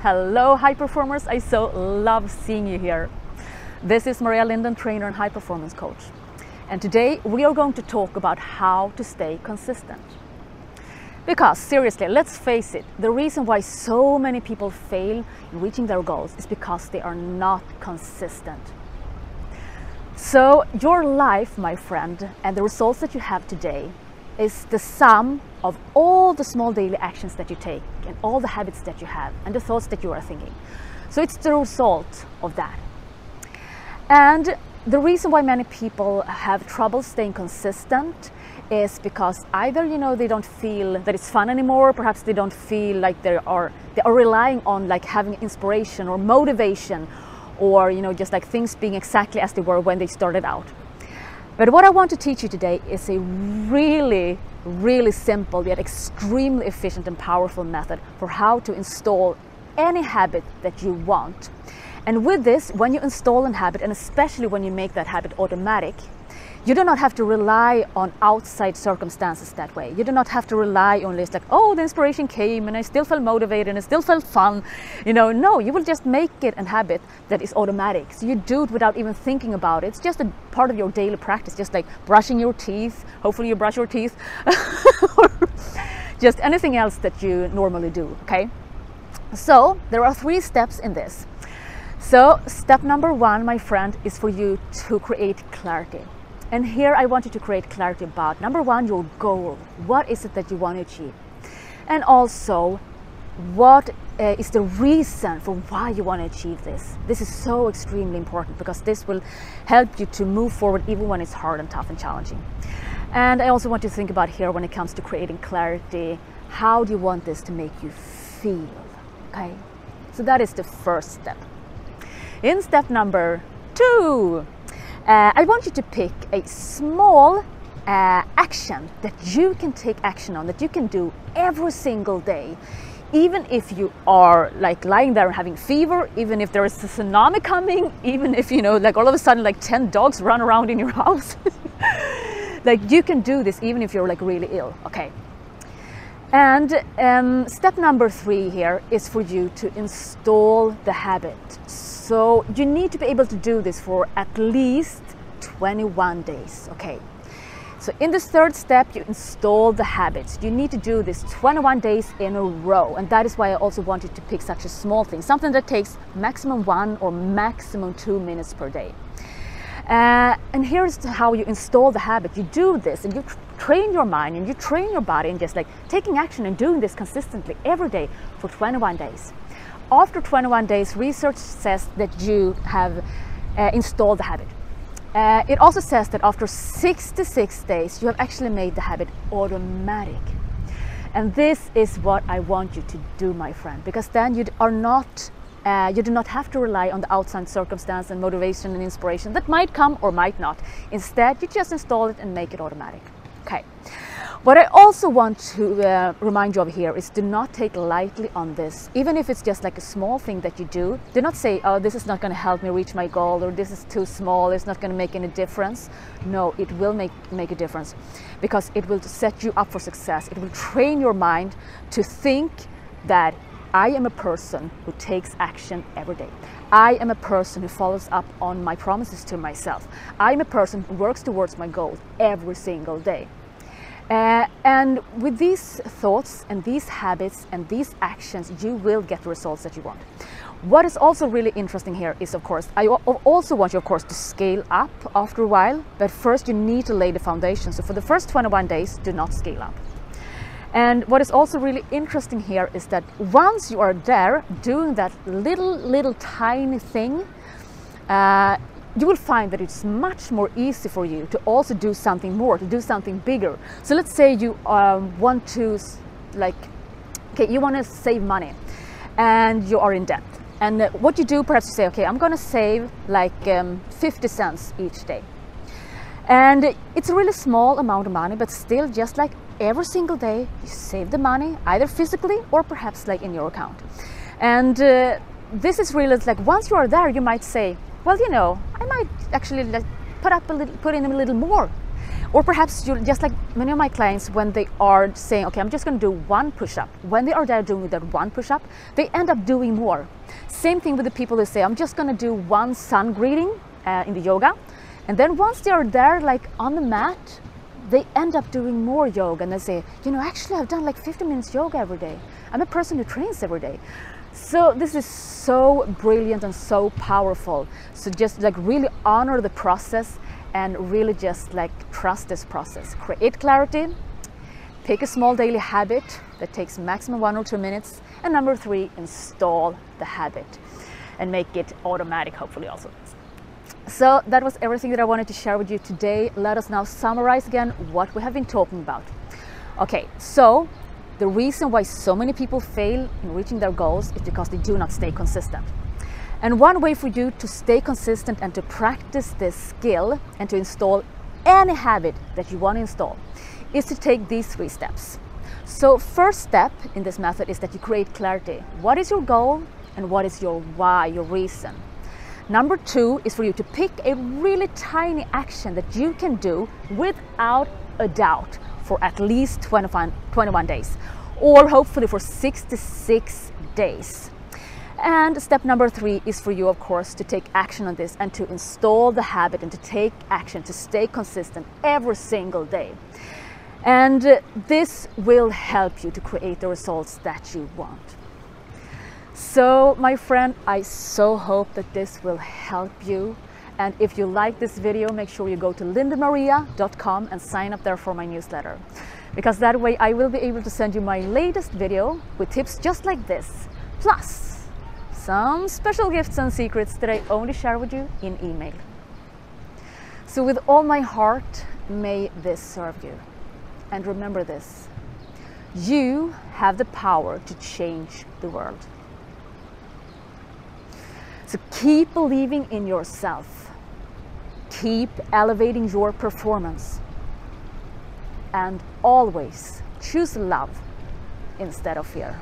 Hello, high performers. I so love seeing you here. This is Linden, trainer and high performance coach. And today we are going to talk about how to stay consistent. Because seriously, let's face it, the reason why so many people fail in reaching their goals is because they are not consistent. So your life, my friend, and the results that you have today is the sum of all the small daily actions that you take and all the habits that you have and the thoughts that you are thinking. So it's the result of that. And the reason why many people have trouble staying consistent is because either they don't feel that it's fun anymore, perhaps they don't feel like they are relying on like having inspiration or motivation, or just like things being exactly as they were when they started out. But what I want to teach you today is a really simple yet extremely efficient and powerful method for how to install any habit that you want. And with this, when you install a habit, and especially when you make that habit automatic, you do not have to rely on outside circumstances that way. You do not have to rely on this, like, oh, the inspiration came and I still felt motivated and it still felt fun. No, you will just make it a habit that is automatic. So you do it without even thinking about it. It's just a part of your daily practice, just like brushing your teeth. Hopefully you brush your teeth. Or just anything else that you normally do, okay? So there are 3 steps in this. So step number 1, my friend, is for you to create clarity. And here I want you to create clarity about, number 1, your goal. What is it that you want to achieve? And also, what is the reason for why you want to achieve this? This is so extremely important because this will help you to move forward even when it's hard and tough and challenging. And I also want you to think about here when it comes to creating clarity, how do you want this to make you feel? Okay, so that is the first step. In step number 2, I want you to pick a small action that you can take action on, that you can do every single day. Even if you are like lying there and having fever, even if there is a tsunami coming, even if like all of a sudden like 10 dogs run around in your house. Like you can do this even if you're like really ill, okay? And step number 3 here is for you to install the habit. So you need to be able to do this for at least 21 days, okay? So in this 3rd step, you install the habits. You need to do this 21 days in a row. And that is why I also want you to pick such a small thing, something that takes maximum 1 or maximum 2 minutes per day. And here's how you install the habit. You do this and you train your mind and you train your body and just like taking action and doing this consistently every day for 21 days. After 21 days, research says that you have installed the habit. It also says that after 66 days, you have actually made the habit automatic. And this is what I want you to do, my friend, because then you do not have to rely on the outside circumstance and motivation and inspiration that might come or might not. Instead, you just install it and make it automatic. Okay. What I also want to remind you of here is do not take lightly on this. Even if it's just like a small thing that you do not say, oh, this is not going to help me reach my goal, or this is too small, it's not going to make any difference. No, it will make a difference because it will set you up for success. It will train your mind to think that I am a person who takes action every day. I am a person who follows up on my promises to myself. I am a person who works towards my goals every single day. And with these thoughts and these habits and these actions, you will get the results that you want. What is also really interesting here is, of course, I also want you, of course, to scale up after a while, but first you need to lay the foundation. So for the first 21 days, do not scale up. And what is also really interesting here is that once you are there doing that little tiny thing, you will find that it's much more easy for you to also do something more, to do something bigger. So let's say you want to, you want to save money and you are in debt. And what you do, perhaps you say, okay, I'm going to save like 50 cents each day. And it's a really small amount of money, but still, just like every single day, you save the money, either physically or perhaps like in your account. And this is really like, once you are there, you might say, well, I might actually put in a little more. Or perhaps you, just like many of my clients, when they are saying, okay, I'm just going to do one push-up, when they are there doing that one push-up, they end up doing more. Same thing with the people who say, I'm just going to do one sun greeting in the yoga, and then once they are there, like on the mat, they end up doing more yoga, and they say, you know, actually I've done like 50 minutes yoga every day. I'm a person who trains every day. So this is so brilliant and so powerful. So just like really honor the process and really just like trust this process. Create clarity, pick a small daily habit that takes maximum 1 or 2 minutes, and number 3, install the habit and make it automatic, hopefully also. So that was everything that I wanted to share with you today. Let us now summarize again what we have been talking about. Okay, so the reason why so many people fail in reaching their goals is because they do not stay consistent. And one way for you to stay consistent and to practice this skill and to install any habit that you want to install is to take these 3 steps. So first step in this method is that you create clarity. What is your goal and what is your why, your reason? Number 2 is for you to pick a really tiny action that you can do without a doubt for at least 21 days, or hopefully for 66 days. And step number 3 is for you, of course, to take action on this and to install the habit and to take action to stay consistent every single day. And this will help you to create the results that you want. So, my friend, I so hope that this will help you. And if you like this video, make sure you go to lindenmaria.com and sign up there for my newsletter. Because that way I will be able to send you my latest video with tips just like this, plus some special gifts and secrets that I only share with you in email. So with all my heart, may this serve you. And remember this, you have the power to change the world. So keep believing in yourself, keep elevating your performance, and always choose love instead of fear.